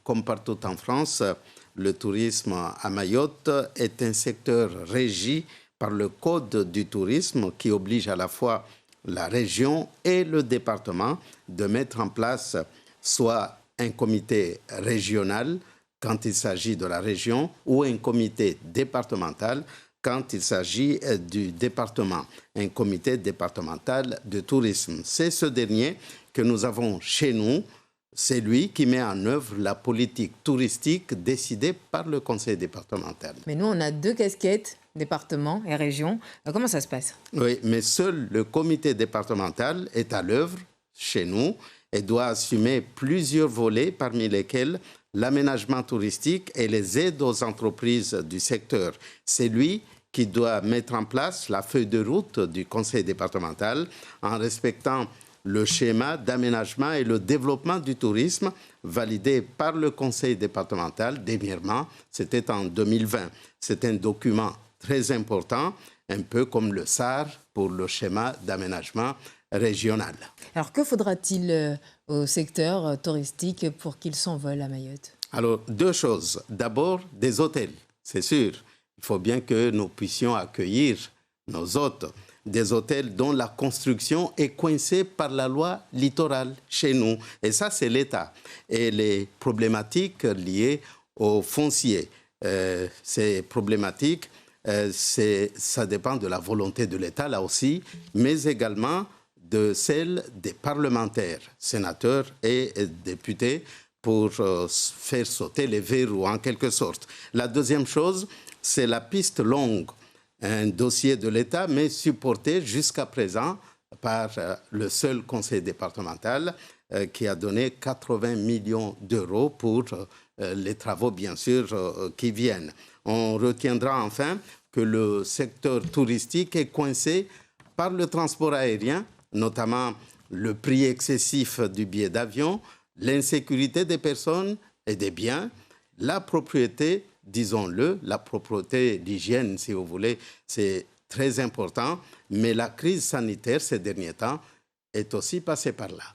comme partout en France, le tourisme à Mayotte est un secteur régi par le Code du tourisme qui oblige à la fois la région et le département de mettre en place soit un comité régional quand il s'agit de la région ou un comité départemental quand il s'agit du département, un comité départemental de tourisme. C'est ce dernier que nous avons chez nous. C'est lui qui met en œuvre la politique touristique décidée par le conseil départemental. Mais nous, on a 2 casquettes, département et région. Comment ça se passe? Oui, mais seul le comité départemental est à l'œuvre chez nous et doit assumer plusieurs volets, parmi lesquels l'aménagement touristique et les aides aux entreprises du secteur. C'est lui qui doit mettre en place la feuille de route du conseil départemental en respectant le schéma d'aménagement et le développement du tourisme validé par le conseil départemental dernièrement, c'était en 2020. C'est un document très important, un peu comme le SAR pour le schéma d'aménagement régional. Alors, que faudra-t-il au secteur touristique pour qu'il s'envole à Mayotte? Alors, 2 choses. D'abord, des hôtels, c'est sûr. Il faut bien que nous puissions accueillir nos hôtes. Des hôtels dont la construction est coincée par la loi littorale chez nous. Et ça, c'est l'État. Et les problématiques liées au foncier, ces problématiques, ça dépend de la volonté de l'État, là aussi, mais également de celle des parlementaires, sénateurs et députés, pour faire sauter les verrous, en quelque sorte. La deuxième chose, c'est la piste longue. Un dossier de l'État, mais supporté jusqu'à présent par le seul conseil départemental qui a donné 80 millions d'euros pour les travaux, bien sûr, qui viennent. On retiendra enfin que le secteur touristique est coincé par le transport aérien, notamment le prix excessif du billet d'avion, l'insécurité des personnes et des biens, la propriété, disons-le, la propreté, l'hygiène, si vous voulez, c'est très important. Mais la crise sanitaire ces derniers temps est aussi passée par là.